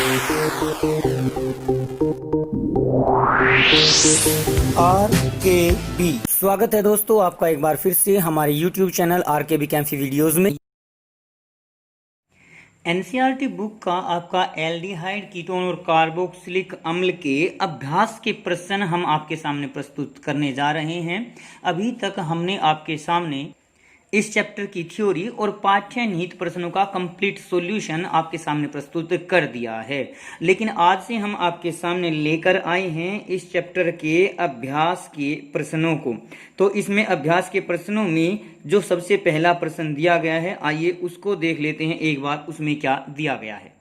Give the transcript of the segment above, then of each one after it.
RKB स्वागत है दोस्तों आपका एक बार फिर से हमारे YouTube चैनल RKB कैंफी वीडियोस में। एनसीईआरटी बुक का आपका एल्डिहाइड, कीटोन और कार्बोक्सिलिक अम्ल के अभ्यास के प्रश्न हम आपके सामने प्रस्तुत करने जा रहे हैं। अभी तक हमने आपके सामने इस चैप्टर की थ्योरी और पाठ्य निहित प्रश्नों का कंप्लीट सॉल्यूशन आपके सामने प्रस्तुत कर दिया है, लेकिन आज से हम आपके सामने लेकर आए हैं इस चैप्टर के अभ्यास के प्रश्नों को। तो इसमें अभ्यास के प्रश्नों में जो सबसे पहला प्रश्न दिया गया है, आइए उसको देख लेते हैं एक बार उसमें क्या दिया गया है।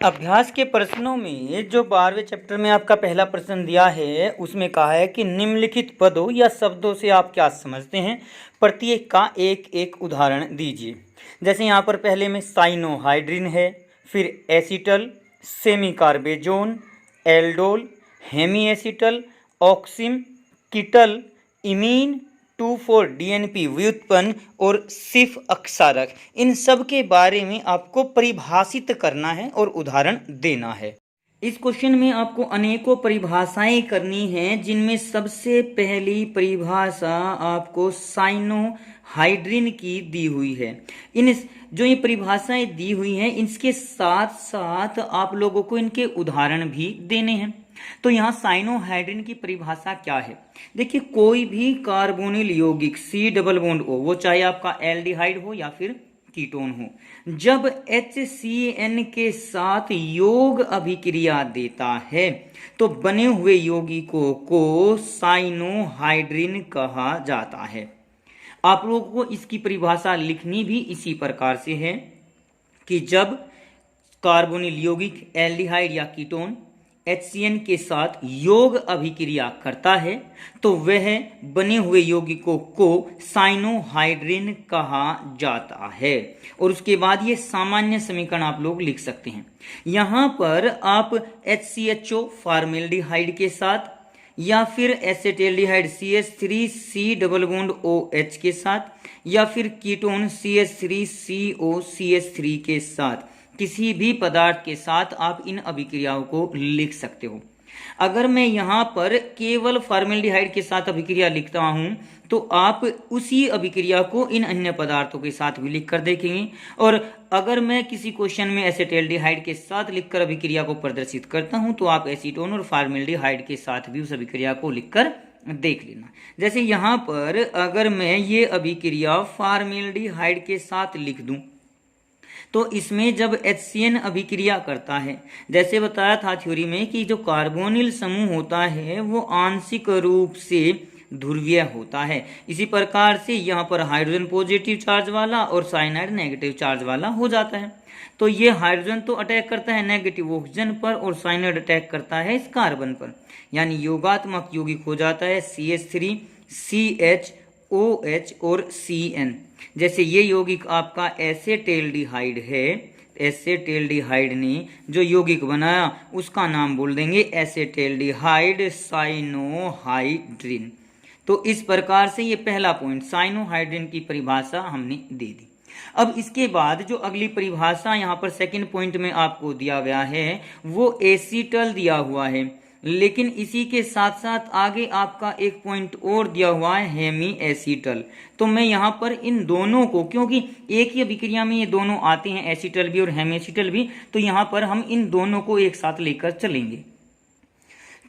अभ्यास के प्रश्नों में जो 12वें चैप्टर में आपका पहला प्रश्न दिया है उसमें कहा है कि निम्नलिखित पदों या शब्दों से आप क्या समझते हैं, प्रत्येक का एक एक उदाहरण दीजिए। जैसे यहाँ पर पहले में साइनोहाइड्रिन है, फिर acetal, सेमीकार्बेजोन, aldol, Hemy acetal, ऑक्सिम, कीटल, imine, 2,4-DNP व्युत्पन्न और सिफ अक्षारक, इन सब के बारे में आपको परिभाषित करना है और उदाहरण देना है। इस क्वेश्चन में आपको अनेकों परिभाषाएं करनी हैं, जिनमें सबसे पहली परिभाषा आपको साइनोहाइड्रिन की दी हुई है। इन जो ये परिभाषाएं दी हुई हैं, इसके साथ साथ आप लोगों को इनके उदाहरण भी देने हैं। तो यहाँ साइनोहाइड्रिन की परिभाषा क्या है, देखिए कोई भी कार्बोनिल यौगिक C डबल बॉन्ड O, वो चाहे आपका एल्डिहाइड हो या फिर कीटोन हो, जब HCN के साथ योग अभिक्रिया देता है तो बने हुए यौगिकों को साइनोहाइड्रिन कहा जाता है। आप लोगों को इसकी परिभाषा लिखनी भी इसी प्रकार से है कि जब कार्बोनिल यौगिक एल्डिहाइड या कीटोन HCN के साथ योग अभिक्रिया करता है तो वह बने हुए यौगिकों को साइनोहाइड्रिन कहा जाता है। और उसके बाद ये सामान्य समीकरण आप लोग लिख सकते हैं। यहाँ पर आप HCHO फॉर्मेल्डिहाइड के साथ या फिर एसेटेल्डिहाइड CH3C डबल बॉन्ड OH के साथ या फिर कीटोन CH3CO CH3 के साथ किसी भी पदार्थ के साथ आप इन अभिक्रियाओं को लिख सकते हो। अगर मैं यहाँ पर केवल फॉर्मेल्डिहाइड के साथ अभिक्रिया लिखता हूँ तो आप उसी अभिक्रिया को इन अन्य पदार्थों के साथ भी लिखकर देखेंगे। और अगर मैं किसी क्वेश्चन में एसेटेल्डिहाइड के साथ लिखकर अभिक्रिया को प्रदर्शित करता हूँ तो आप एसीटोन और फॉर्मेल्डिहाइड के साथ भी उस अभिक्रिया को लिखकर देख लेना। जैसे यहाँ पर अगर मैं ये अभिक्रिया फॉर्मेल्डिहाइड के साथ लिख दूं तो इसमें जब HCN अभिक्रिया करता है, जैसे बताया था थ्योरी में कि जो कार्बोनिल समूह होता है वो आंशिक रूप से ध्रुवीय होता है। इसी प्रकार से यहाँ पर हाइड्रोजन पॉजिटिव चार्ज वाला और साइनाइड नेगेटिव चार्ज वाला हो जाता है। तो ये हाइड्रोजन तो अटैक करता है नेगेटिव ऑक्सीजन पर और साइनाइड अटैक करता है इस कार्बन पर, यानी योगात्मक यौगिक हो जाता है CH3 CHOH और CN। जैसे ये यौगिक आपका एसेटेल्डिहाइड है, एसेटेल्डिहाइड ने जो यौगिक बनाया उसका नाम बोल देंगे एसेटेल्डिहाइड साइनोहाइड्रिन। तो इस प्रकार से ये पहला पॉइंट साइनोहाइड्रिन की परिभाषा हमने दे दी। अब इसके बाद जो अगली परिभाषा यहाँ पर सेकंड पॉइंट में आपको दिया गया है वो एसीटल दिया हुआ है, लेकिन इसी के साथ साथ आगे आपका एक पॉइंट और दिया हुआ है हेमी एसीटल। तो मैं यहाँ पर इन दोनों को, क्योंकि एक ही अभिक्रिया में ये दोनों आते हैं एसीटल भी और हेमी एसीटल भी, तो यहाँ पर हम इन दोनों को एक साथ लेकर चलेंगे।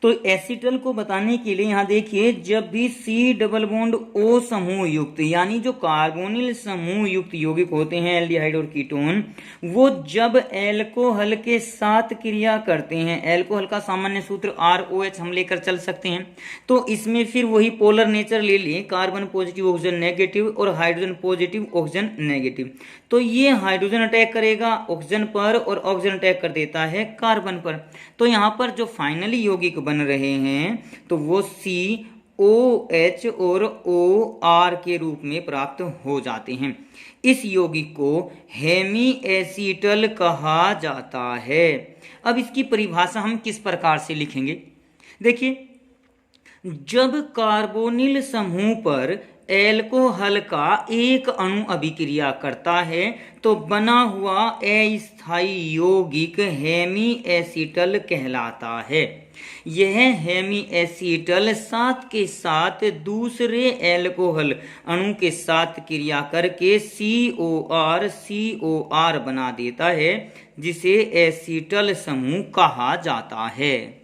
तो एसीटल को बताने के लिए यहाँ देखिए, जब भी C डबल बॉन्ड O समूह युक्त यानी जो कार्बोनिल समूह युक्त यौगिक होते हैं एल्डिहाइड और कीटोन, वो जब एल्कोहल के साथ क्रिया करते हैं, एल्कोहल का सामान्य सूत्र ROH हम लेकर चल सकते हैं, तो इसमें फिर वही पोलर नेचर ले लिए, कार्बन पॉजिटिव ऑक्सीजन नेगेटिव और हाइड्रोजन पॉजिटिव ऑक्सीजन नेगेटिव। तो ये हाइड्रोजन अटैक करेगा ऑक्सीजन पर और ऑक्सीजन अटैक कर देता है कार्बन पर। तो यहाँ पर जो फाइनली यौगिक बन रहे हैं तो वो COH और OR के रूप में प्राप्त हो जाते हैं। इस यौगिक को हेमी एसीटल कहा जाता है। अब इसकी परिभाषा हम किस प्रकार से लिखेंगे, देखिए जब कार्बोनिल समूह पर एल्कोहल का एक अणु अभिक्रिया करता है तो बना हुआ अस्थायी यौगिक हेमी एसीटल कहलाता है। यह हेमी एसीटल साथ के साथ दूसरे एल्कोहल अणु के साथ क्रिया करके COR बना देता है, जिसे एसीटल समूह कहा जाता है।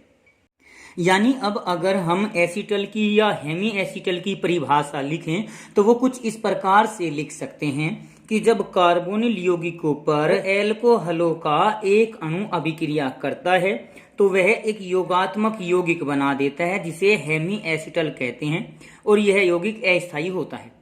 यानी अब अगर हम एसीटल की या हेमी एसीटल की परिभाषा लिखें तो वो कुछ इस प्रकार से लिख सकते हैं कि जब कार्बोनिल यौगिकों पर एल्कोहलों का एक अणु अभिक्रिया करता है तो वह एक योगात्मक यौगिक बना देता है, जिसे हेमी एसीटल कहते हैं, और यह यौगिक अस्थायी होता है।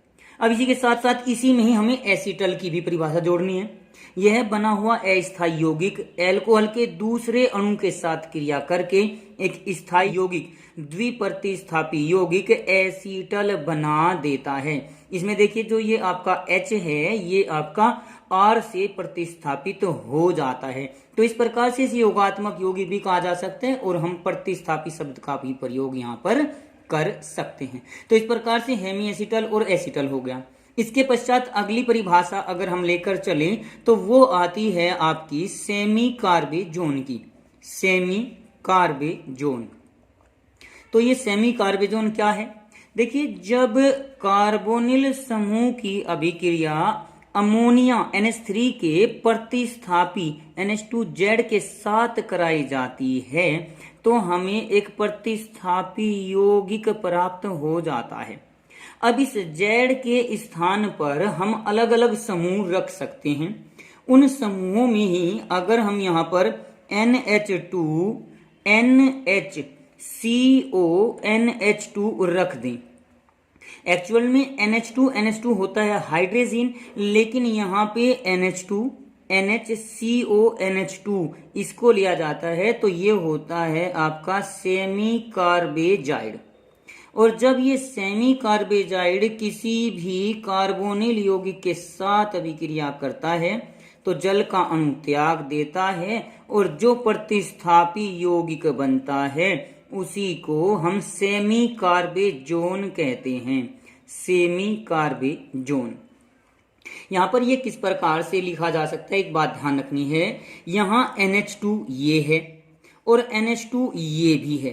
अब इसी के साथ साथ इसी में ही हमें एसीटल की भी परिभाषा जोड़नी है। यह बना हुआ अस्थायी यौगिक एल्कोहल के दूसरे अणु के साथ क्रिया करके एक स्थायी यौगिक द्विप्रतिस्थापी यौगिक एसीटल बना देता है। इसमें देखिए जो ये आपका H है ये आपका R से प्रतिस्थापित हो जाता है। तो इस प्रकार से इसे योगात्मक यौगिक भी कहा जा सकता है और हम प्रतिस्थापी शब्द का भी प्रयोग यहाँ पर कर सकते हैं। तो इस प्रकार से हेमी एसीटल और एसीटल हो गया। इसके पश्चात अगली परिभाषा अगर हम लेकर चलें तो वो आती है आपकी सेमी कार्बेजोन की। सेमी कार्बेजोन, तो ये सेमी कार्बेजोन क्या है? देखिए जब कार्बोनिल समूह की अभिक्रिया अमोनिया NH3 के प्रतिस्थापी NH2Z के साथ कराई जाती है तो हमें एक प्रतिस्थापी यौगिक प्राप्त हो जाता है। अब इस Z के स्थान पर हम अलग अलग समूह रख सकते हैं। उन समूहों में ही अगर हम यहाँ पर NH2 NHCO NH2 रख दें, एक्चुअल में NH2 होता है हाइड्रोजन, लेकिन यहाँ पे NH2 NHCO NH2 इसको लिया जाता है तो ये होता है आपका सेमी कार्बेजाइड। और जब ये सेमी कार्बेजाइड किसी भी कार्बोनिल यौगिक के साथ अभिक्रिया करता है तो जल का अणु त्याग देता है और जो प्रतिस्थापी यौगिक बनता है उसी को हम सेमी कार्बेजोन कहते हैं। Semi carbazone. यहाँ पर ये किस प्रकार से लिखा जा सकता है, एक बात ध्यान रखनी है। यहाँ NH2 ये है और NH2 ये भी है,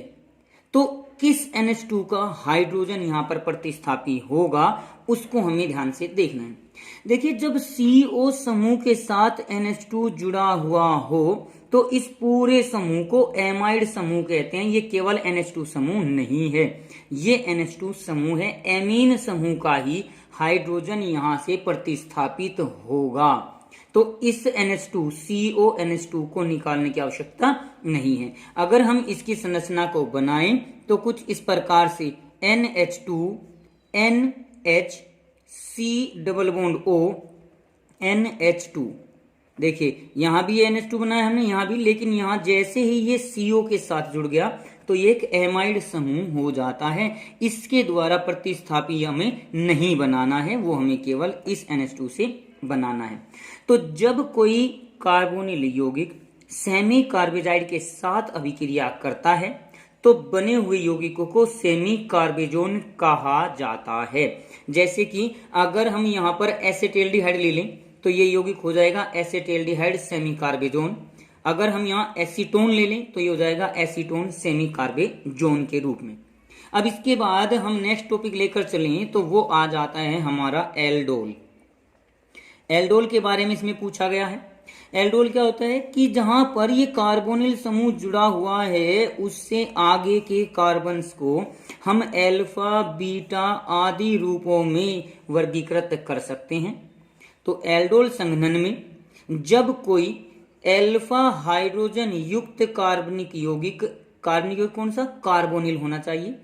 तो किस NH2 का हाइड्रोजन यहाँ पर प्रतिस्थापी होगा उसको हमें ध्यान से देखना है। देखिए जब CO समूह के साथ NH2 जुड़ा हुआ हो तो इस पूरे समूह को एमाइड समूह कहते हैं। ये केवल NH2 समूह नहीं है, ये NH2 समूह है। एमीन समूह का ही हाइड्रोजन यहाँ से प्रतिस्थापित होगा। तो इस NH2 CO NH2 को निकालने की आवश्यकता नहीं है। अगर हम इसकी संरचना को बनाएं तो कुछ इस प्रकार से NH2 NH C double bond O NH2। देखिए यहाँ भी NH2 बनाया हमने, यहाँ भी, लेकिन यहाँ जैसे ही ये CO के साथ जुड़ गया तो ये एक एमाइड समूह हो जाता है। इसके द्वारा प्रतिस्थापी हमें नहीं बनाना है, वो हमें केवल इस NH2 से बनाना है। तो जब कोई कार्बोनिल यौगिक सेमी कार्बेजाइड के साथ अभिक्रिया करता है तो बने हुए यौगिकों को सेमी कार्बेजोन कहा जाता है। जैसे कि अगर हम यहाँ पर एसेटेल्डिहाइड ले लें तो ये यौगिक हो जाएगा एसेटेल्डिहाइड सेमी कार्बेजोन। अगर हम यहाँ एसीटोन ले लें तो ये हो जाएगा एसीटोन सेमी कार्बेजोन के रूप में। अब इसके बाद हम नेक्स्ट टॉपिक लेकर चलें तो वो आ जाता है हमारा एल्डोल। एल्डोल के बारे में इसमें पूछा गया है। एल्डोल क्या होता है कि जहां पर ये कार्बोनिल समूह जुड़ा हुआ है उससे आगे के कार्बन्स को हम एल्फा बीटा आदि रूपों में वर्गीकृत कर सकते हैं। तो एल्डोल संघनन में जब कोई एल्फा हाइड्रोजन युक्त कार्बनिक यौगिक कौन सा? कार्बोनिल होना चाहिए।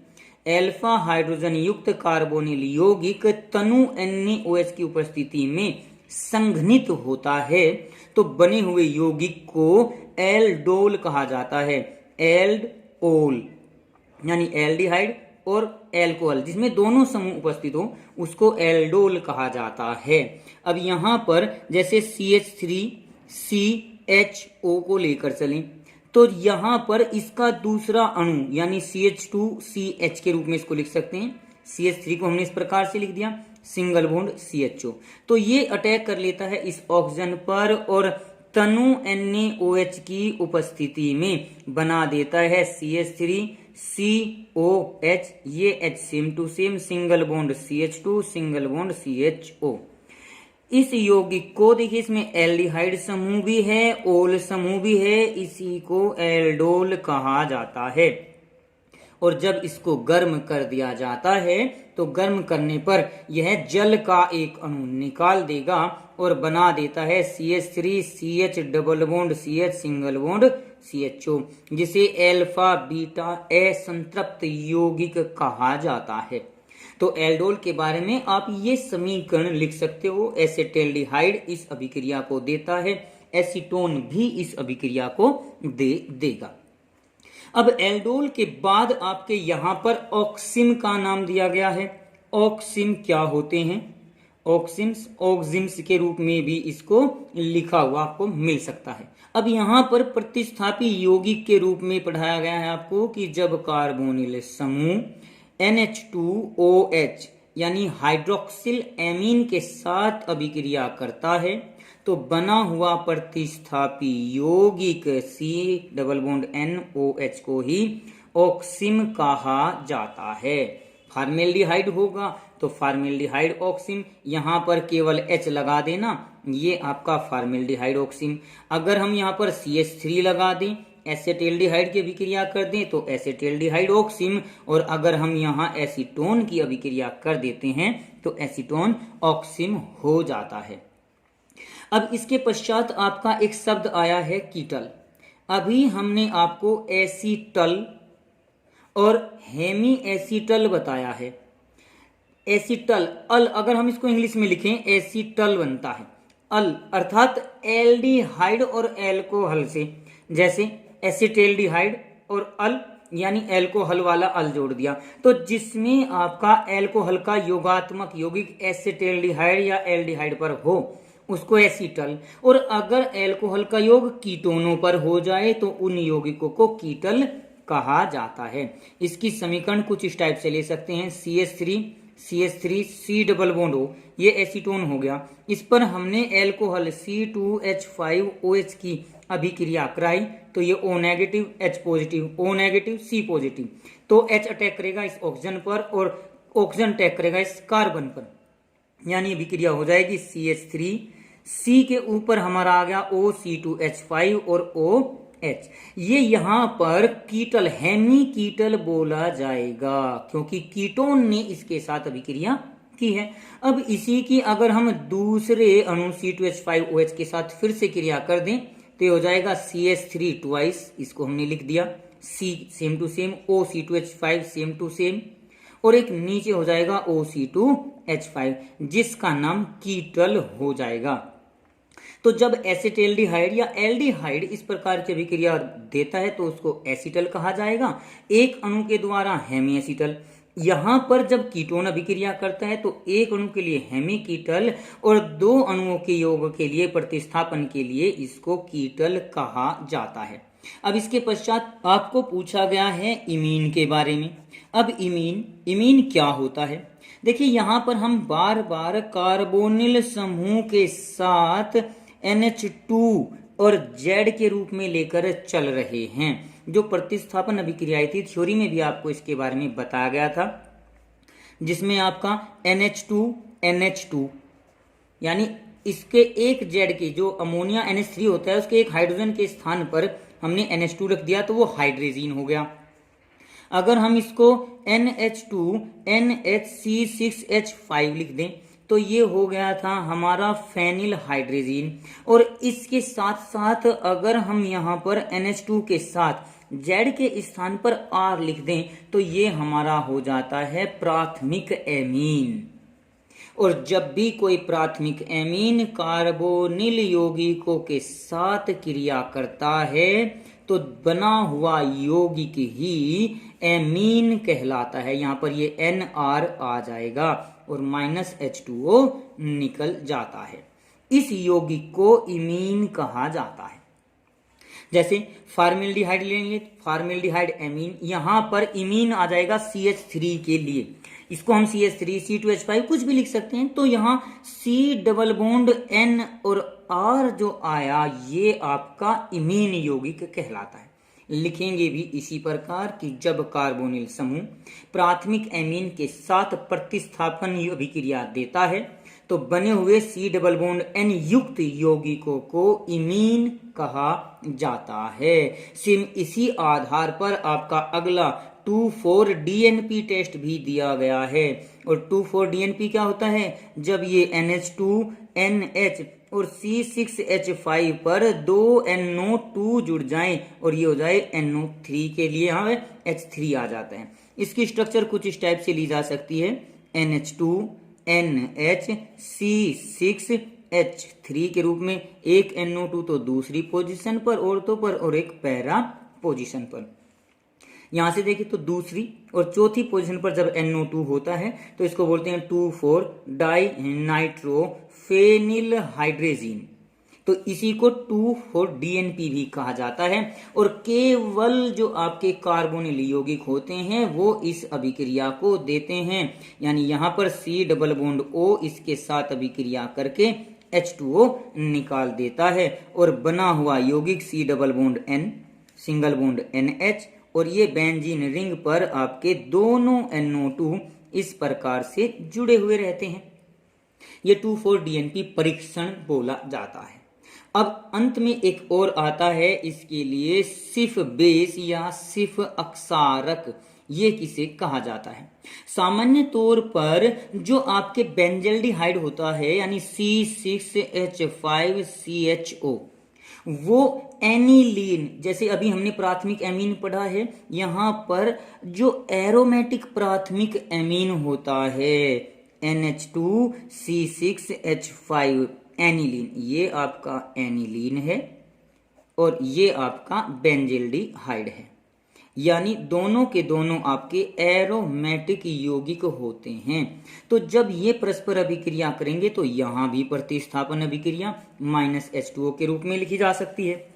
एल्फा हाइड्रोजन युक्त कार्बोनिल यौगिक तनु NaOH की उपस्थिति में संघनित होता है तो बने हुए यौगिक को एल्डोल कहा जाता है। एल्डोल यानी एल्डिहाइड और एल्कोहल जिसमें दोनों समूह उपस्थित हो उसको एल्डोल कहा जाता है। अब यहाँ पर जैसे CH3CHO को लेकर चलें तो यहाँ पर इसका दूसरा अणु यानी CH2CH के रूप में इसको लिख सकते हैं CH3 को हमने इस प्रकार से लिख दिया, सिंगल बॉन्ड CHO। तो ये अटैक कर लेता है इस ऑक्सीजन पर और तनु NaOH की उपस्थिति में बना देता है CH3COH, ये H same to same, single bond CH2, single bond CHO। इस यौगिक को देखिए, इसमें एल्डिहाइड समूह भी है, ओल समूह भी है, इसी को एल्डोल कहा जाता है। और जब इसको गर्म कर दिया जाता है तो गर्म करने पर यह जल का एक अणु निकाल देगा और बना देता है CH3CH double bond CH single bond CHO, जिसे एल्फा बीटा असंतृप्त यौगिक कहा जाता है। तो एल्डोल के बारे में आप ये समीकरण लिख सकते हो। एसेटल्डिहाइड इस अभिक्रिया को देता है, एसीटोन भी इस अभिक्रिया को देगा। अब एल्डोल के बाद आपके यहां पर ऑक्सिम का नाम दिया गया है। ऑक्सिम क्या होते हैं? ऑक्सिम्स, ऑक्सिम्स के रूप में भी इसको लिखा हुआ आपको मिल सकता है। अब यहां पर प्रतिस्थापी यौगिक के रूप में पढ़ाया गया है आपको कि जब कार्बोनिल समूह NH2OH यानी हाइड्रोक्सिल एमीन के साथ अभिक्रिया करता है तो बना हुआ प्रतिस्थापी यौगिक C डबल बॉन्ड NOH को ही ऑक्सिम कहा जाता है। फार्मेल्डिहाइड होगा तो फार्मेल्डिहाइड ऑक्सिम, यहां पर केवल H लगा देना, ये आपका फार्मेल्डिहाइड ऑक्सिम। अगर हम यहां पर CH3 लगा दें, एसेटल्डिहाइड की अभिक्रिया कर दें तो एसेटल्डिहाइड ऑक्सिम, और अगर हम यहाँ एसीटोन की अभिक्रिया कर देते हैं तो एसीटोन ऑक्सिम हो जाता है। अब इसके पश्चात आपका एक शब्द आया है कीटल। अभी हमने आपको एसीटल और हेमी एसीटल बताया है। एसीटल अल, अगर हम इसको इंग्लिश में लिखें एसीटल बनता है अल, अर्थात एल्डिहाइड और एल्कोहल से, जैसे एसिटेल्डिहाइड और अल यानी एल्कोहल वाला अल जोड़ दिया, तो जिसमें आपका एल्कोहल का योगात्मक यौगिक एसिटेल्डिहाइड या एल्डिहाइड पर हो उसको एसीटल, और अगर एल्कोहल का योग कीटोनों पर हो जाए तो उन यौगिकों को कीटल कहा जाता है। इसकी समीकरण कुछ इस टाइप से ले सकते हैं, CH3 C double bond O, ये एसीटोन हो गया। इस पर हमने एल्कोहल C2H5OH की अभिक्रिया कराई तो ये O negative H positive, O negative C positive, तो H अटैक करेगा इस ऑक्सीजन पर और ऑक्सीजन अटैक करेगा इस कार्बन पर, यानी अभिक्रिया हो जाएगी CH3, C के ऊपर हमारा आ गया OC2H5 और OH। ये यहां पर कीटल, हेमी कीटल बोला जाएगा क्योंकि कीटोन ने इसके साथ अभिक्रिया की है। अब इसी की अगर हम दूसरे अणु C2H5OH के साथ फिर से क्रिया कर दें तो ये हो जाएगा CH3 ट्वाइस, इसको हमने लिख दिया, C same to same, OC2H5 same to same, और एक नीचे हो जाएगा OC2H5 जिसका नाम कीटल हो जाएगा। तो जब एसिटेल्डिहाइड या एल्डिहाइड इस प्रकार की अभिक्रिया देता है तो उसको एसीटल कहा जाएगा, एक अणु के द्वारा हेमी एसीटल। यहां पर जब कीटोन अभिक्रिया करता है तो एक अणु के लिए हेमी कीटल और दो अणुओं के योग के लिए प्रतिस्थापन के लिए इसको कीटल कहा जाता है। अब इसके पश्चात आपको पूछा गया है इमीन के बारे में। अब इमीन क्या होता है? देखिए यहां पर हम बार बार कार्बोनिल समूह के साथ NH2 और Z के रूप में लेकर चल रहे हैं। जो प्रतिस्थापन अभिक्रियाएं थी थ्योरी में भी आपको इसके बारे में बताया गया था, जिसमें आपका NH2 यानी इसके एक Z के जो अमोनिया NH3 होता है उसके एक हाइड्रोजन के स्थान पर हमने NH2 रख दिया तो वो हाइड्रेजीन हो गया। अगर हम इसको NH2 NHC6H5 लिख दें तो ये हो गया था हमारा फेनिल हाइड्रेजीन, और इसके साथ साथ अगर हम यहाँ पर NH2 के साथ Z के स्थान पर R लिख दें तो ये हमारा हो जाता है प्राथमिक एमीन। और जब भी कोई प्राथमिक एमीन कार्बोनिल यौगिकों के साथ क्रिया करता है तो बना हुआ यौगिक ही एमीन कहलाता है। यहाँ पर ये NR आ जाएगा और -H2O निकल जाता है। इस यौगिक को इमीन कहा जाता है। जैसे फार्मेल्डिहाइड लेंगे, फार्मेल्डिहाइड एमीन, यहां पर इमीन आ जाएगा CH3 के लिए। इसको हम CH3 C2H5 कुछ भी लिख सकते हैं। तो यहाँ C डबल बॉन्ड N और R जो आया ये आपका इमीन यौगिक कहलाता है। लिखेंगे भी इसी प्रकार कि जब कार्बोनिल समूह प्राथमिक एमीन के साथ प्रतिस्थापन अभिक्रिया देता है तो बने हुए C डबल बॉन्ड N युक्त यौगिकों को इमीन कहा जाता है। सिम इसी आधार पर आपका अगला 2,4-DNP टेस्ट भी दिया गया है। और 2,4-DNP क्या होता है? जब ये NH2NH और C6H5 पर 2 NO2 जुड़ जाएं और ये हो जाए NO3 के लिए यहाँ H3 आ जाता है। इसकी स्ट्रक्चर कुछ इस टाइप से ली जा सकती है, NH2NH C6H3 के रूप में, एक NO2 तो दूसरी पोजीशन पर ऑर्थो पर और एक पैरा पोजीशन पर। यहां से देखिए तो दूसरी और चौथी पोजीशन पर जब NO2 होता है तो इसको बोलते हैं 2,4-डाइनाइट्रोफेनिल हाइड्रेजीन। तो इसी को 2,4-DNP भी कहा जाता है। और केवल जो आपके कार्बोनिल यौगिक होते हैं वो इस अभिक्रिया को देते हैं, यानी यहां पर C डबल बॉन्ड O इसके साथ अभिक्रिया करके H2O निकाल देता है और बना हुआ यौगिक C double bond N single bond NH और ये बेंजीन रिंग पर आपके दोनों NO2 इस प्रकार से जुड़े हुए रहते हैं। ये 2,4-DNP परीक्षण बोला जाता है। अब अंत में एक और आता है, इसके लिए सिर्फ बेस या सिर्फ अक्षारक, ये किसे कहा जाता है? सामान्य तौर पर जो आपके बेंजल्डिहाइड होता है यानी C6H5CHO वो एनिलीन, जैसे अभी हमने प्राथमिक एमीन पढ़ा है, यहां पर जो एरोमेटिक प्राथमिक एमीन होता है NH2C6H5 एनिलीन, ये आपका एनिलीन है और ये आपका बेंजल्डिहाइड है, यानी दोनों के दोनों आपके एरोमेटिक यौगिक होते हैं। तो जब ये परस्पर अभिक्रिया करेंगे तो यहां भी प्रतिस्थापन अभिक्रिया -H2O के रूप में लिखी जा सकती है।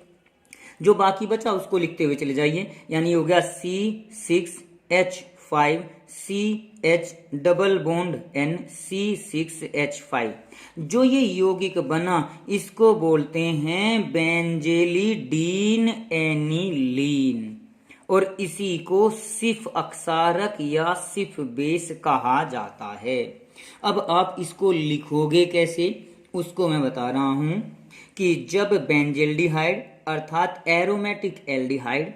जो बाकी बचा उसको लिखते हुए चले जाइए, यानी हो गया C6H5CH double bond N C6H5। जो ये यौगिक बना इसको बोलते हैं बेंजेलिडीन एनिलीन और इसी को सिर्फ अक्षारक या सिर्फ बेस कहा जाता है। अब आप इसको लिखोगे कैसे उसको मैं बता रहा हूं कि जब बेंजल्डिहाइड अर्थात एरोमेटिक एल्डिहाइड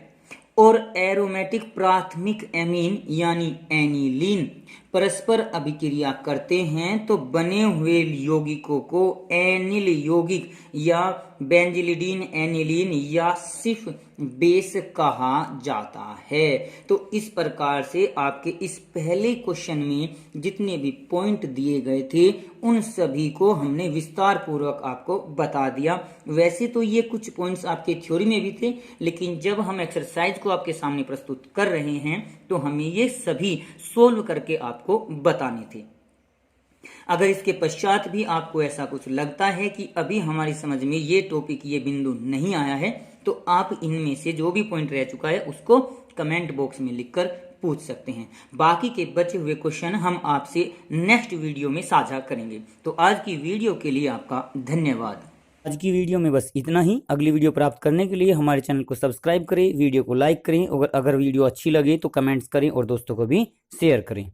और एरोमेटिक प्राथमिक एमीन यानी एनिलीन परस्पर अभिक्रिया करते हैं तो बने हुए यौगिकों को एनिल यौगिक या बेंजिलिडीन एनिलीन या सिर्फ बेस कहा जाता है। तो इस प्रकार से आपके इस पहले क्वेश्चन में जितने भी पॉइंट दिए गए थे उन सभी को हमने विस्तार पूर्वक आपको बता दिया। वैसे तो ये कुछ पॉइंट्स आपके थ्योरी में भी थे, लेकिन जब हम एक्सरसाइज को आपके सामने प्रस्तुत कर रहे हैं तो हमें ये सभी सोल्व करके आपको बताने थे। अगर इसके पश्चात भी आपको ऐसा कुछ लगता है कि अभी हमारी समझ में ये टॉपिक ये बिंदु नहीं आया है तो आप इनमें से जो भी पॉइंट रह चुका है उसको कमेंट बॉक्स में लिखकर पूछ सकते हैं। बाकी के बचे हुए क्वेश्चन हम आपसे नेक्स्ट वीडियो में साझा करेंगे। तो आज की वीडियो के लिए आपका धन्यवाद। आज की वीडियो में बस इतना ही। अगली वीडियो प्राप्त करने के लिए हमारे चैनल को सब्सक्राइब करें, वीडियो को लाइक करें और अगर वीडियो अच्छी लगे तो कमेंट्स करें और दोस्तों को भी शेयर करें।